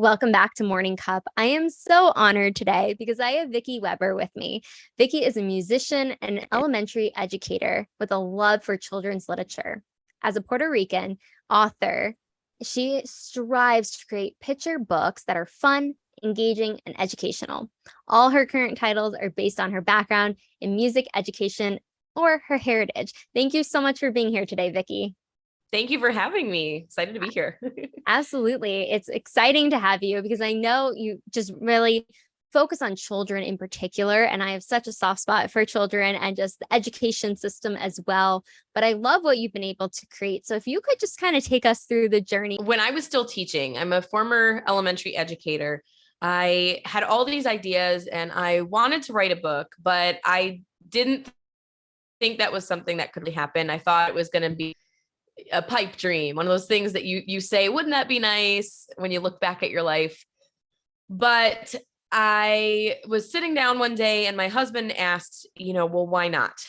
Welcome back to Morning Cup. I am so honored today because I have Vicky Weber with me. Vicky is a musician and an elementary educator with a love for children's literature. As a Puerto Rican author, she strives to create picture books that are fun, engaging, and educational. All her current titles are based on her background in music education or her heritage. Thank you so much for being here today, Vicky. Thank you for having me. Excited to be here. Absolutely. It's exciting to have you because I know you just really focus on children in particular. And I have such a soft spot for children and just the education system as well. But I love what you've been able to create. So if you could just kind of take us through the journey. When I was still teaching, I'm a former elementary educator. I had all these ideas and I wanted to write a book, but I didn't think that was something that could happen. I thought it was going to be a pipe dream, one of those things that you say, wouldn't that be nice when you look back at your life? But I was sitting down one day and my husband asked, well, why not?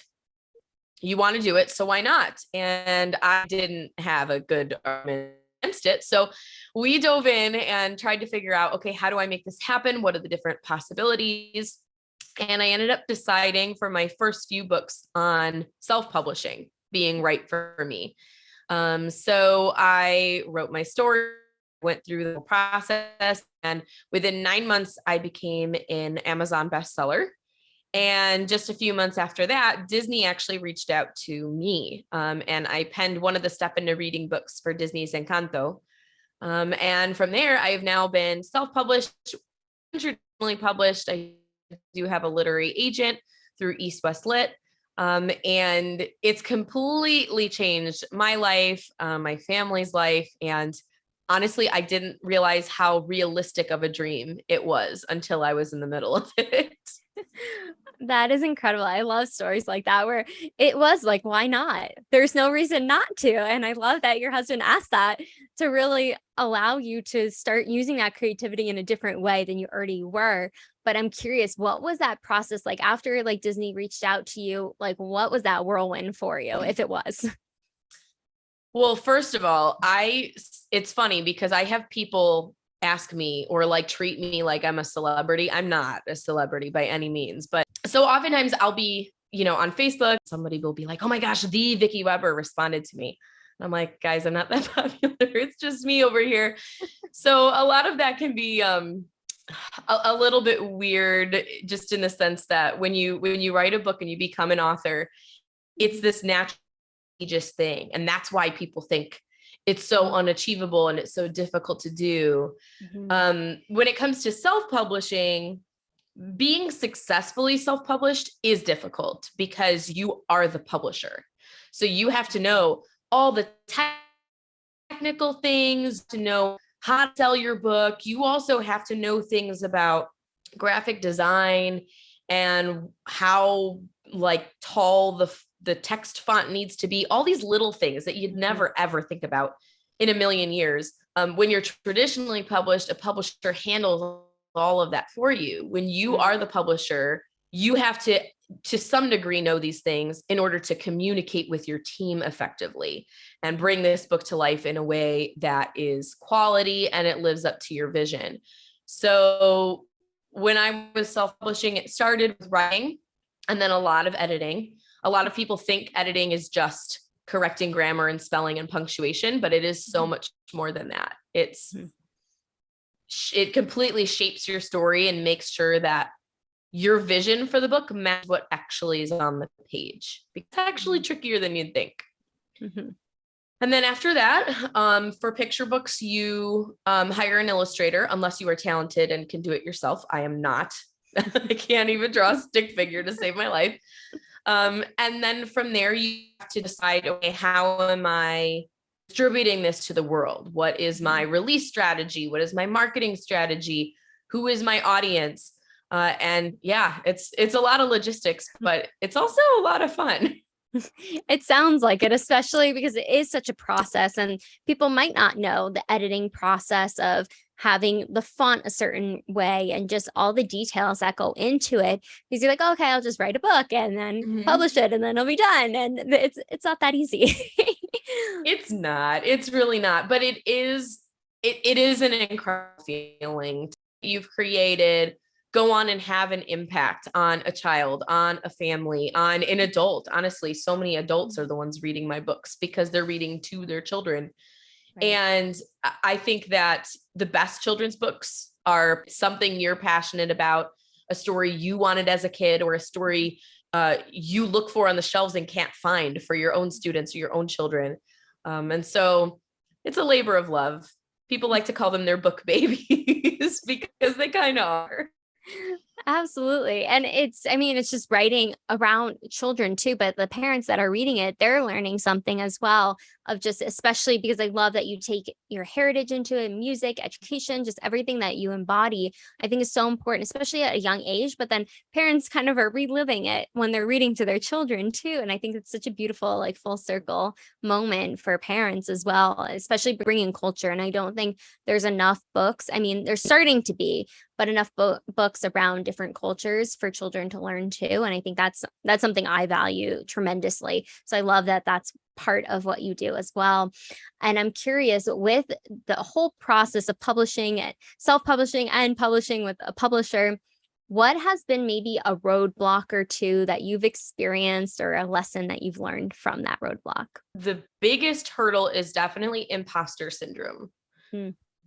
You want to do it, so why not? And I didn't have a good argument against it. So we dove in and tried to figure out, okay, how do I make this happen? What are the different possibilities? And I ended up deciding for my first few books on self-publishing being right for me. So I wrote my story, went through the process, and within 9 months, I became an Amazon bestseller. And just a few months after that, Disney actually reached out to me, and I penned one of the Step Into Reading books for Disney's Encanto. And from there, I have now been self-published, traditionally published. I do have a literary agent through East West Lit. And it's completely changed my life, my family's life. And honestly, I didn't realize how realistic of a dream it was until I was in the middle of it. That is incredible. I love stories like that where it was like, why not? There's no reason not to. And I love that your husband asked that to really allow you to start using that creativity in a different way than you already were. But I'm curious, what was that process like after like Disney reached out to you? Like, what was that whirlwind for you, if it was? Well, first of all, it's funny because I have people ask me or like treat me like I'm a celebrity. I'm not a celebrity by any means, but so oftentimes I'll be, on Facebook, somebody will be like, oh my gosh, the Vicky Weber responded to me. And I'm like, guys, I'm not that popular. It's just me over here. So a lot of that can be, a little bit weird, just in the sense that when you write a book and you become an author, it's this natural just thing. And that's why people think it's so unachievable and it's so difficult to do. Mm-hmm. When it comes to self-publishing, being successfully self-published is difficult because you are the publisher. So you have to know all the technical things to know how to sell your book. You also have to know things about graphic design and how like tall the text font needs to be, all these little things that you'd never, ever think about in a million years. When you're traditionally published, a publisher handles all of that for you. When you are the publisher, you have to some degree know these things in order to communicate with your team effectively and bring this book to life in a way that is quality and it lives up to your vision. So when I was self-publishing, it started with writing and then a lot of editing. A lot of people think editing is just correcting grammar and spelling and punctuation, but it is so much more than that. It completely shapes your story and makes sure that your vision for the book matches what actually is on the page. It's actually trickier than you'd think. Mm-hmm. And then after that, for picture books, you hire an illustrator unless you are talented and can do it yourself. I am not. I can't even draw a stick figure to save my life. And then from there, you have to decide, okay, how am I distributing this to the world? What is my release strategy? What is my marketing strategy? Who is my audience? And yeah, it's a lot of logistics, but it's also a lot of fun. It sounds like it, especially because it is such a process and people might not know the editing process of having the font a certain way and just all the details that go into it. Because you're like, okay, I'll just write a book and then publish it and then it'll be done. And it's not that easy. It's not. It's really not. But it is it is an incredible feeling. You've created, go on and have an impact on a child, on a family, on an adult. Honestly, so many adults are the ones reading my books because they're reading to their children. Right. And I think that the best children's books are something you're passionate about, a story you wanted as a kid, or a story you look for on the shelves and can't find for your own students or your own children. And so it's a labor of love. People like to call them their book babies because they kind of are. Absolutely. And it's just writing around children too, but the parents that are reading it, they're learning something as well, of just, especially because I love that you take your heritage into it, music, education, just everything that you embody, I think is so important, especially at a young age. But then parents kind of are reliving it when they're reading to their children too. And I think it's such a beautiful, like, full circle moment for parents as well, especially bringing culture. And I don't think there's enough books. I mean, there's starting to be, but enough books around different cultures for children to learn too. And I think that's something I value tremendously. So I love that that's part of what you do as well. And I'm curious, with the whole process of publishing it, self-publishing and publishing with a publisher, what has been maybe a roadblock or two that you've experienced, or a lesson that you've learned from that roadblock? The biggest hurdle is definitely imposter syndrome.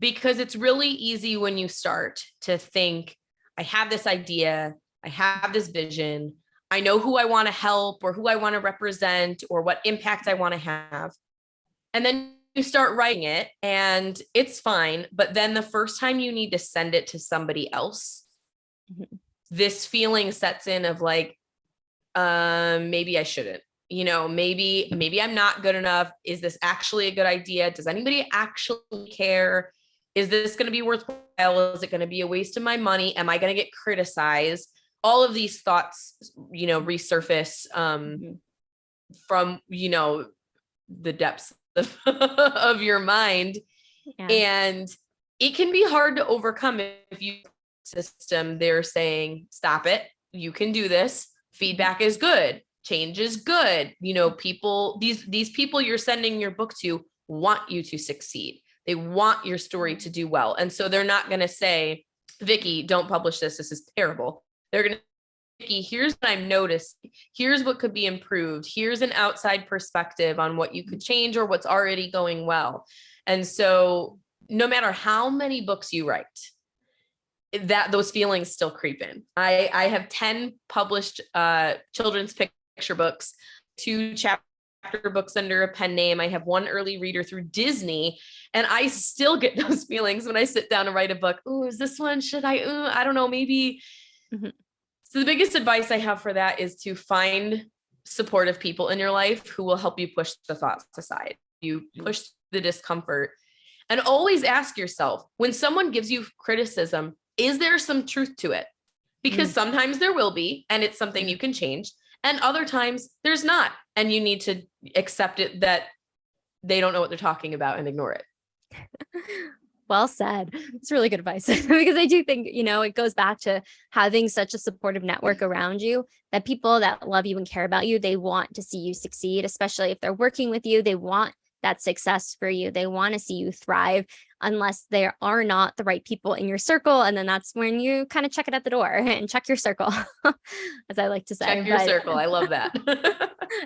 Because it's really easy when you start to think, I have this idea, I have this vision, I know who I want to help or who I want to represent or what impact I want to have. And then you start writing it and it's fine. But then the first time you need to send it to somebody else, this feeling sets in of like, maybe I shouldn't. Maybe I'm not good enough. Is this actually a good idea? Does anybody actually care? Is this going to be worthwhile? Is it going to be a waste of my money? Am I going to get criticized? All of these thoughts, resurface from, the depths of your mind. Yeah. And it can be hard to overcome if you system, they're saying, stop it. You can do this. Feedback is good. Change is good. People, these people you're sending your book to want you to succeed. They want your story to do well. And so they're not going to say, Vicky, don't publish this. This is terrible. They're going to, Vicky, here's what I've noticed. Here's what could be improved. Here's an outside perspective on what you could change or what's already going well. And so no matter how many books you write, that those feelings still creep in. I have 10 published children's picture books, 2 chapter books under a pen name. I have 1 early reader through Disney. And I still get those feelings when I sit down and write a book. Oh, is this one? Should I? I don't know, maybe. So the biggest advice I have for that is to find supportive people in your life who will help you push the thoughts aside. You push the discomfort, and always ask yourself, when someone gives you criticism, is there some truth to it? Because sometimes there will be, and it's something you can change. And other times there's not. And you need to accept it that they don't know what they're talking about and ignore it. Well said. It's really good advice because I do think, it goes back to having such a supportive network around you, that people that love you and care about you, they want to see you succeed, especially if they're working with you. They want that success for you. They want to see you thrive, unless there are not the right people in your circle. And then that's when you kind of check it at the door and check your circle, as I like to say. Check your circle. I love that.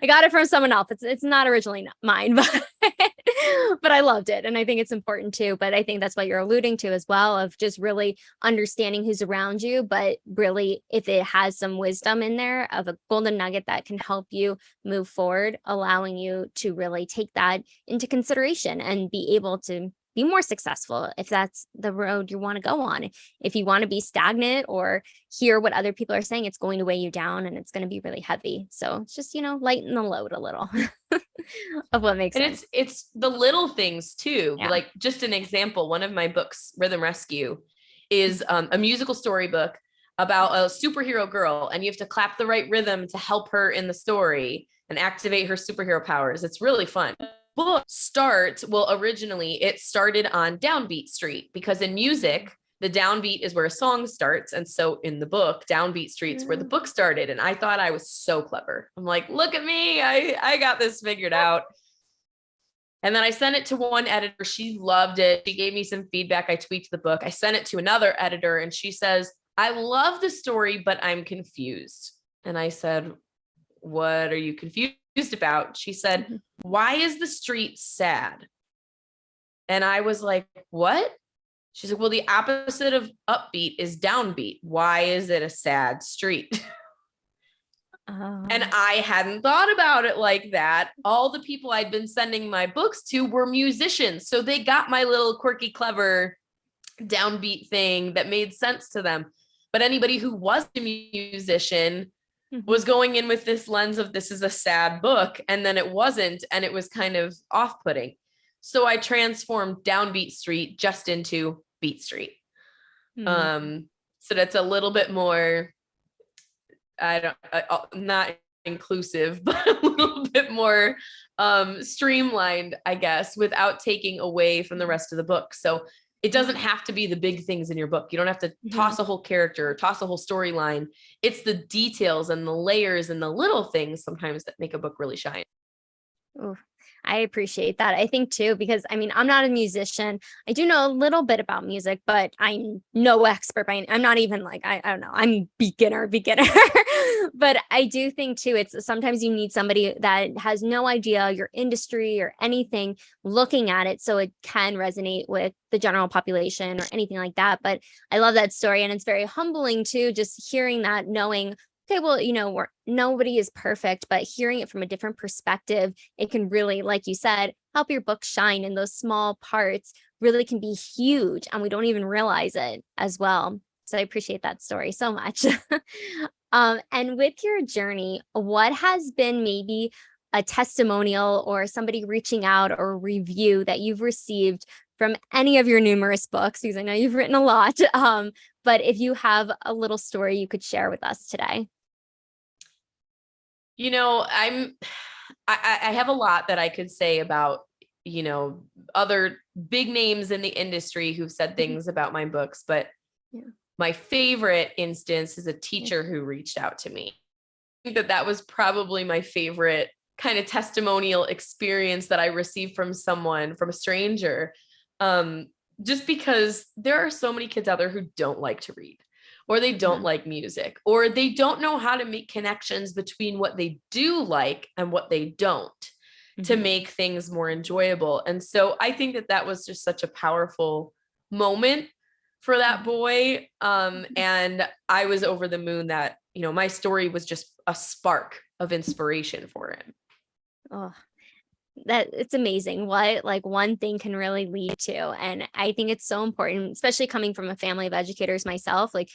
I got it from someone else. It's not originally mine, but I loved it. And I think it's important too. But I think that's what you're alluding to as well, of just really understanding who's around you. But really, if it has some wisdom in there of a golden nugget that can help you move forward, allowing you to really take that into consideration and be able to be more successful if that's the road you want to go on. If you want to be stagnant or hear what other people are saying, it's going to weigh you down and it's going to be really heavy. So it's just, lighten the load a little of what makes sense. It's the little things too. Yeah. Like, just an example, one of my books, Rhythm Rescue, is a musical storybook about a superhero girl, and you have to clap the right rhythm to help her in the story and activate her superhero powers. It's really fun. Originally it started on Downbeat Street, because in music, the downbeat is where a song starts. And so in the book, Downbeat Street's where the book started. And I thought I was so clever. I'm like, look at me. I got this figured out. And then I sent it to one editor. She loved it. She gave me some feedback. I tweaked the book. I sent it to another editor and she says, I love the story, but I'm confused. And I said, what are you confused about? She said, why is the street sad? And I was like, what? She's like, well, the opposite of upbeat is downbeat. Why is it a sad street? And I hadn't thought about it like that. All the people I'd been sending my books to were musicians. So they got my little quirky, clever downbeat thing that made sense to them. But anybody who was a musician was going in with this lens of this is a sad book. And then it wasn't. And it was kind of off-putting. So I transformed downbeat street just into beat street. So that's a little bit more, not inclusive, but a little bit more streamlined, I guess, without taking away from the rest of the book. So it doesn't have to be the big things in your book. You don't have to toss a whole character or toss a whole storyline. It's the details and the layers and the little things sometimes that make a book really shine. Ooh, I appreciate that. I think too, because I mean, I'm not a musician. I do know a little bit about music, but I'm no expert. I'm not even like, I don't know, I'm beginner. But I do think too, it's sometimes you need somebody that has no idea your industry or anything looking at it so it can resonate with the general population or anything like that. But I love that story. And it's very humbling too, just hearing that, knowing, okay, well, nobody is perfect, but hearing it from a different perspective, it can really, like you said, help your book shine. And those small parts really can be huge and we don't even realize it as well. So I appreciate that story so much. And with your journey, what has been maybe a testimonial or somebody reaching out or review that you've received from any of your numerous books? Because I know you've written a lot. But if you have a little story you could share with us today. I have a lot that I could say about, other big names in the industry who've said things about my books, but my favorite instance is a teacher who reached out to me. I think that was probably my favorite kind of testimonial experience that I received from someone, from a stranger. Just because there are so many kids out there who don't like to read, or they don't like music, or they don't know how to make connections between what they do like and what they don't to make things more enjoyable. And so I think that was just such a powerful moment for that boy. And I was over the moon that, my story was just a spark of inspiration for him. Oh, that it's amazing what like one thing can really lead to. And I think it's so important, especially coming from a family of educators myself, like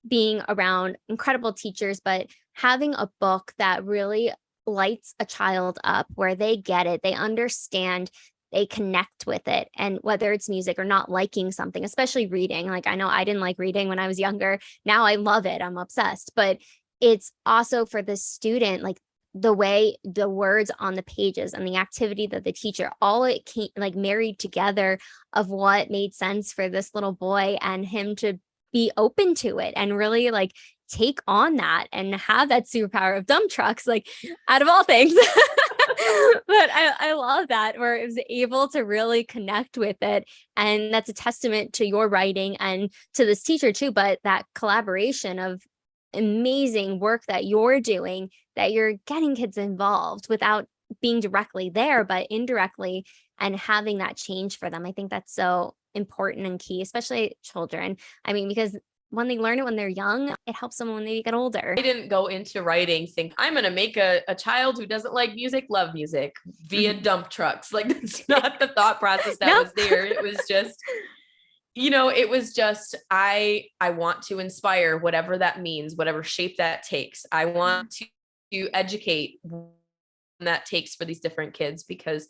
being around incredible teachers, but having a book that really lights a child up where they get it, they understand, they connect with it. And whether it's music or not liking something, especially reading, like I know I didn't like reading when I was younger. Now I love it. I'm obsessed. But it's also for the student, like the way the words on the pages and the activity that the teacher, all it came like married together of what made sense for this little boy and him to be open to it and really like take on that and have that superpower of dump trucks, like out of all things. But I love that where it was able to really connect with it. And that's a testament to your writing and to this teacher too, but that collaboration of amazing work that you're doing, that you're getting kids involved without being directly there, but indirectly, and having that change for them. I think that's so important and key, especially children. I mean, because when they learn it when they're young, it helps them when they get older. I didn't go into writing think I'm going to make a child who doesn't like music love music via dump trucks. Like that's not the thought process that was there. It was just, it was just, I want to inspire, whatever that means, whatever shape that takes. I want to educate that takes for these different kids, because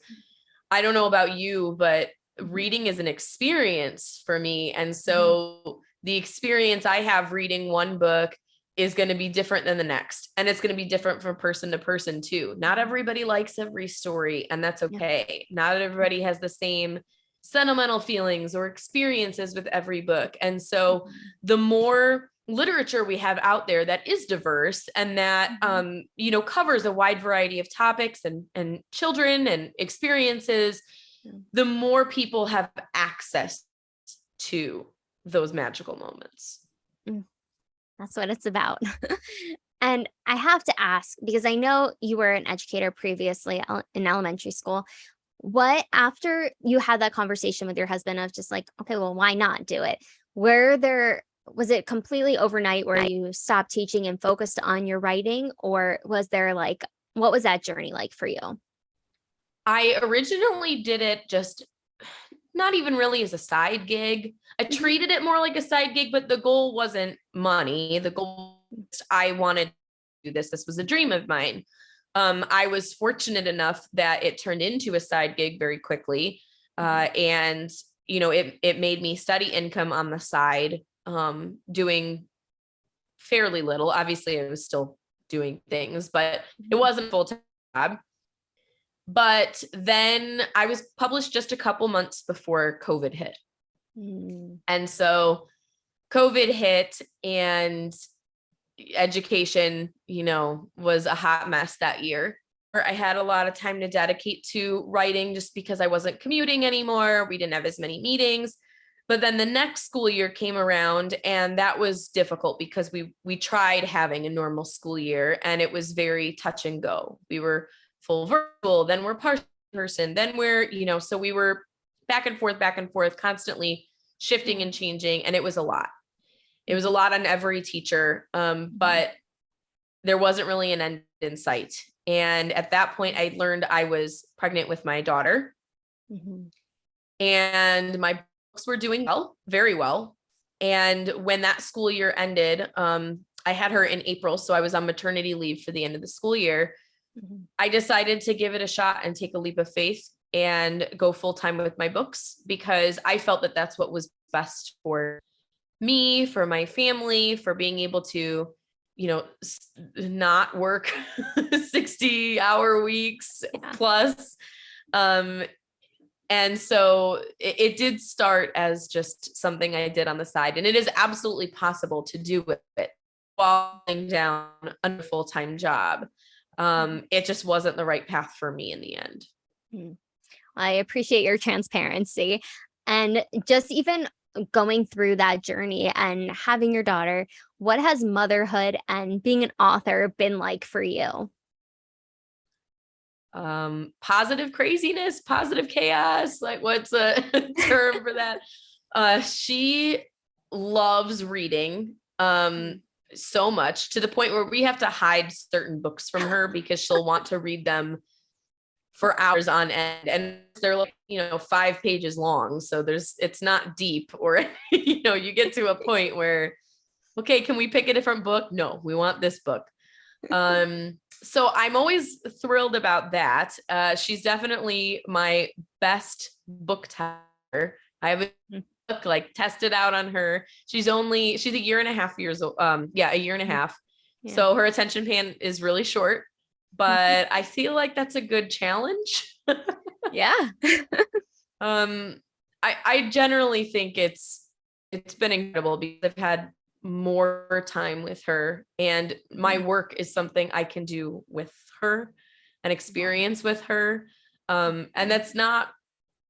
I don't know about you, but reading is an experience for me. And so the experience I have reading one book is going to be different than the next. And it's going to be different from person to person too. Not everybody likes every story, and that's okay. Not everybody has the same sentimental feelings or experiences with every book. And so the more literature we have out there that is diverse and that, covers a wide variety of topics and children and experiences, the more people have access to those magical moments. That's what it's about. And I have to ask, because I know you were an educator previously in elementary school. What, after you had that conversation with your husband of just like, okay, well, why not do it? Was it completely overnight where you stopped teaching and focused on your writing? Or was there like, what was that journey like for you? I originally did it just not even really as a side gig. I treated it more like a side gig, but the goal wasn't money. The goal was I wanted to do this. This was a dream of mine. I was fortunate enough that it turned into a side gig very quickly. And, it made me steady income on the side, doing fairly little. Obviously, I was still doing things, but it wasn't a full-time job. But then I was published just a couple months before COVID hit. And so COVID hit and education, was a hot mess that year. I had a lot of time to dedicate to writing just because I wasn't commuting anymore. We didn't have as many meetings. But then the next school year came around, and that was difficult because we tried having a normal school year, and it was very touch and go. We were full virtual, then we're partial person, then we're, so we were back and forth, constantly shifting and changing. And it was a lot. It was a lot on every teacher. But there wasn't really an end in sight. And at that point, I learned I was pregnant with my daughter, and my books were doing well, very well. And when that school year ended, I had her in April. So I was on maternity leave for the end of the school year. I decided to give it a shot and take a leap of faith and go full time with my books, because I felt that that's what was best for me, for my family, for being able to, not work 60-hour weeks plus. And so it did start as just something I did on the side, and it is absolutely possible to do it while laying down a full-time job. It just wasn't the right path for me in the end. I appreciate your transparency. And just even going through that journey and having your daughter, what has motherhood and being an author been like for you? Positive craziness, positive chaos. Like, what's a term for that? She loves reading. So much, to the point where we have to hide certain books from her because she'll want to read them for hours on end, and they're like 5 pages long, so it's not deep, or you get to a point where, okay, can we pick a different book? No, we want this book. So I'm always thrilled about that. She's definitely my best book teller. I have a book like tested out on her. She's a year and a half years old. A year and a half. Yeah. So her attention span is really short, but I feel like that's a good challenge. Yeah. I generally think it's been incredible because I've had more time with her, and my work is something I can do with her and experience with her. And that's not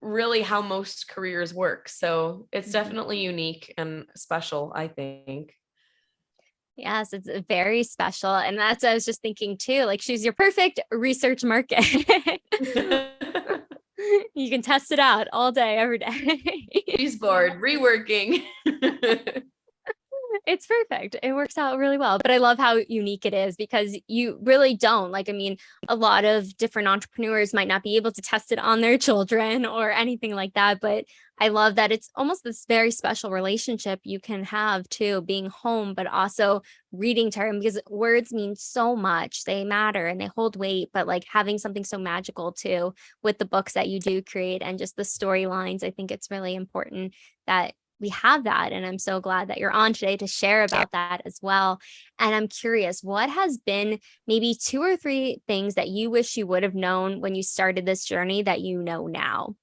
really how most careers work. So it's definitely unique and special, I think. Yes, it's very special. And that's what I was just thinking too. Like, she's your perfect research market. You can test it out all day, every day. She's bored, reworking. It's perfect. It works out really well. But I love how unique it is, because you really don't. A lot of different entrepreneurs might not be able to test it on their children or anything like that. But I love that it's almost this very special relationship you can have too, being home, but also reading to her, because words mean so much. They matter and they hold weight, but having something so magical too with the books that you do create and just the storylines, I think it's really important that we have that. And I'm so glad that you're on today to share about that as well. And I'm curious, what has been maybe 2 or 3 things that you wish you would have known when you started this journey that you know now?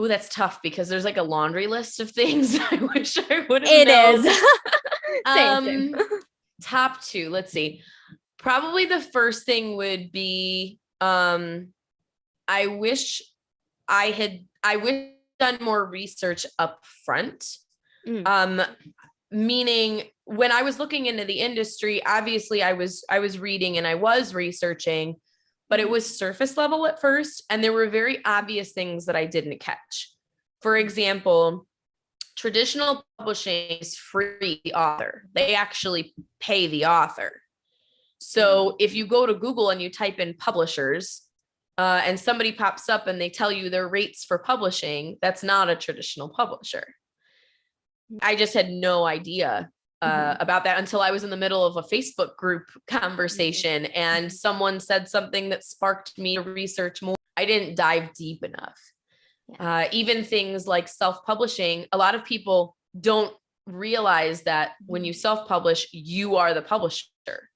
Ooh, that's tough, because there's a laundry list of things I wish I would have known. It is. Same. Top 2, let's see. Probably the first thing would be, I wish I wish I'd done more research up front. Meaning when I was looking into the industry, obviously I was reading and I was researching, but it was surface level at first. And there were very obvious things that I didn't catch. For example, traditional publishing is free the author. They actually pay the author. So if you go to Google and you type in publishers, and somebody pops up and they tell you their rates for publishing, that's not a traditional publisher. I just had no idea about that until I was in the middle of a Facebook group conversation and someone said something that sparked me to research more. I didn't dive deep enough. Even things like self-publishing, a lot of people don't realize that when you self-publish, you are the publisher.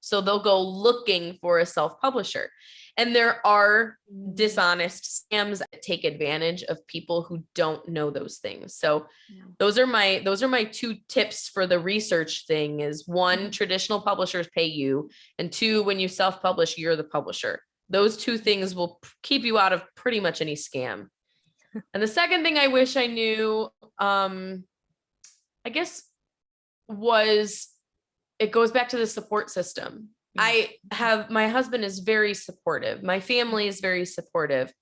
So they'll go looking for a self-publisher. And there are dishonest scams that take advantage of people who don't know those things. So those are my two tips for the research thing is one, traditional publishers pay you. And two, when you self-publish, you're the publisher. Those two things will keep you out of pretty much any scam. And the second thing I wish I knew, I guess was, it goes back to the support system. My husband is very supportive. My family is very supportive,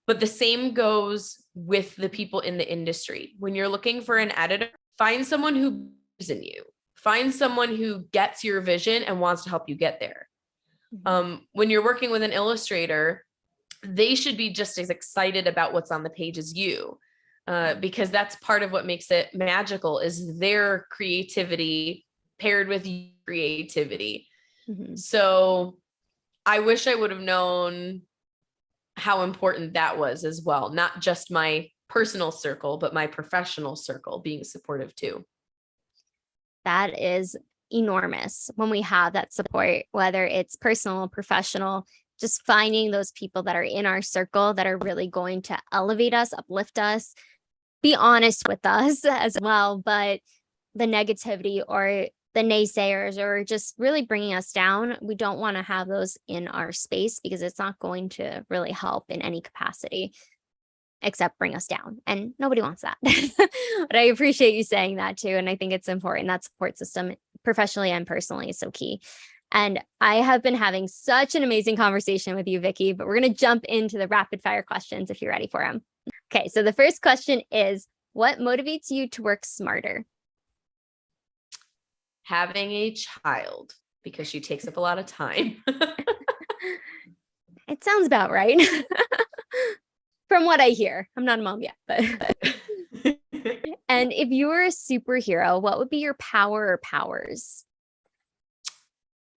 but the same goes with the people in the industry. When you're looking for an editor, find someone who believes in you, find someone who gets your vision and wants to help you get there. When you're working with an illustrator, they should be just as excited about what's on the page as you, because that's part of what makes it magical is their creativity paired with your creativity. So I wish I would have known how important that was as well. Not just my personal circle, but my professional circle being supportive too. That is enormous when we have that support, whether it's personal, professional, just finding those people that are in our circle that are really going to elevate us, uplift us, be honest with us as well. But the negativity or the naysayers or just really bringing us down, we don't want to have those in our space because it's not going to really help in any capacity except bring us down. And nobody wants that. But I appreciate you saying that too. And I think it's important. That support system, professionally and personally, is so key. And I have been having such an amazing conversation with you, Vicky, but we're going to jump into the rapid fire questions if you're ready for them. Okay. So the first question is, what motivates you to work smarter? Having a child, because she takes up a lot of time. It sounds about right. From what I hear. I'm not a mom yet, but. And if you were a superhero, what would be your power or powers?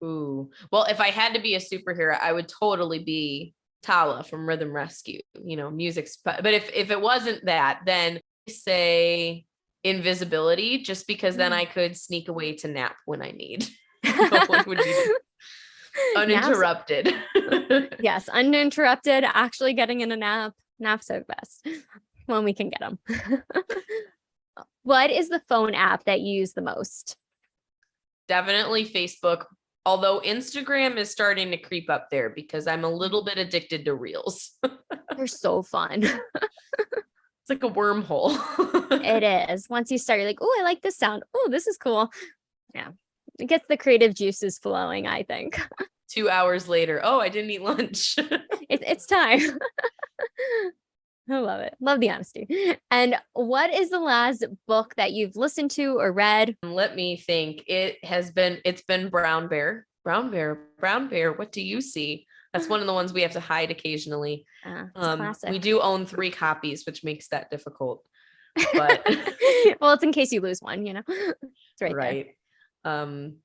Ooh, well, if I had to be a superhero, I would totally be Tala from Rhythm Rescue, music. But if it wasn't that, then say invisibility, just because then I could sneak away to nap when I need. It would be uninterrupted. Yes, uninterrupted, actually getting in a nap. Naps are the best when we can get them. What is the phone app that you use the most? Definitely Facebook, although Instagram is starting to creep up there because I'm a little bit addicted to reels. They're so fun. It's like a wormhole. It is. Once you start, you're like, oh, I like this sound. Oh, this is cool. Yeah. It gets the creative juices flowing, I think. 2 hours later, oh, I didn't eat lunch. It's time. I love it. Love the honesty. And what is the last book that you've listened to or read? Let me think. It's been Brown Bear. Brown Bear. What do you see? That's one of the ones we have to hide occasionally. We do own 3 copies, which makes that difficult. But well, it's in case you lose one, It's right there. An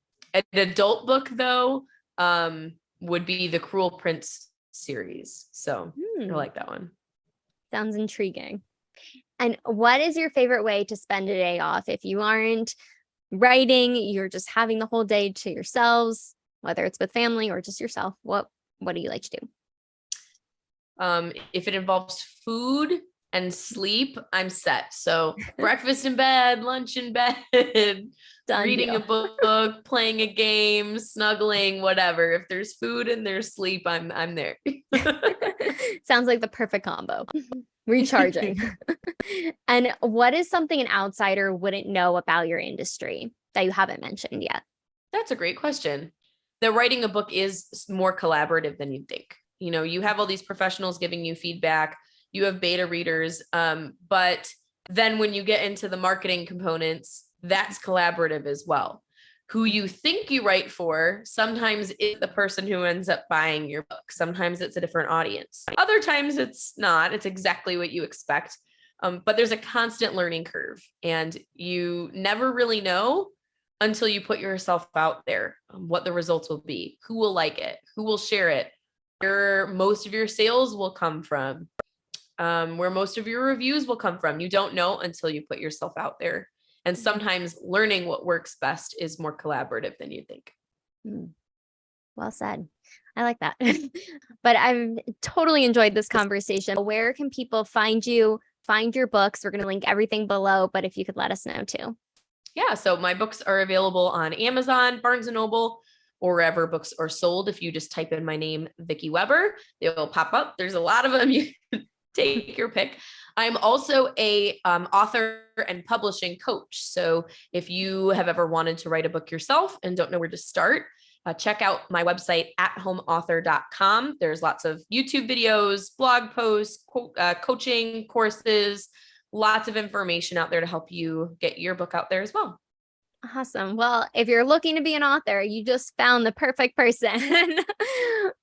adult book though, would be the Cruel Prince series. So I like that one. Sounds intriguing. And what is your favorite way to spend a day off? If you aren't writing, you're just having the whole day to yourselves, whether it's with family or just yourself, what do you like to do? If it involves food, and sleep, I'm set. So breakfast in bed, lunch in bed, Done reading deal. a book, playing a game, snuggling, whatever. If there's food and there's sleep, I'm there. Sounds like the perfect combo. Recharging. And what is something an outsider wouldn't know about your industry that you haven't mentioned yet? That's a great question. The writing a book is more collaborative than you'd think. You know, you have all these professionals giving you feedback, you have beta readers, but then when you get into the marketing components, that's collaborative as well. Who you think you write for, sometimes it's the person who ends up buying your book. Sometimes it's a different audience. Other times it's not. It's exactly what you expect. But there's a constant learning curve, and you never really know until you put yourself out there, what the results will be, who will like it, who will share it, where most of your sales will come from, where most of your reviews will come from. You don't know until you put yourself out there. And sometimes learning what works best is more collaborative than you think. Well said. I like that. But I've totally enjoyed this conversation. Where can people find you, find your books? We're going to link everything below, but if you could let us know too. Yeah, so my books are available on Amazon, Barnes & Noble, or wherever books are sold. If you just type in my name, Vicky Weber, they will pop up. There's a lot of them. You can take your pick. I'm also a author and publishing coach. So if you have ever wanted to write a book yourself and don't know where to start, check out my website, athomeauthor.com. There's lots of YouTube videos, blog posts, coaching courses, lots of information out there to help you get your book out there as well. Awesome. Well, if you're looking to be an author, you just found the perfect person.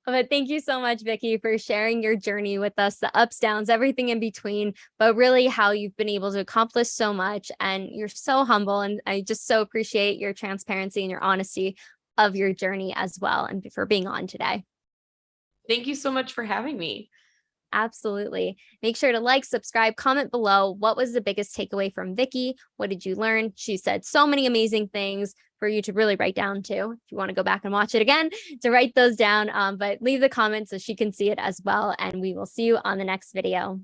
But thank you so much, Vicky, for sharing your journey with us, the ups, downs, everything in between, but really how you've been able to accomplish so much. And you're so humble. And I just so appreciate your transparency and your honesty of your journey as well, and for being on today. Thank you so much for having me. Absolutely. Make sure to like, subscribe, comment below. What was the biggest takeaway from Vicky? What did you learn? She said so many amazing things for you to really write down too. If you want to go back and watch it again, to write those down, but leave the comments so she can see it as well. And we will see you on the next video.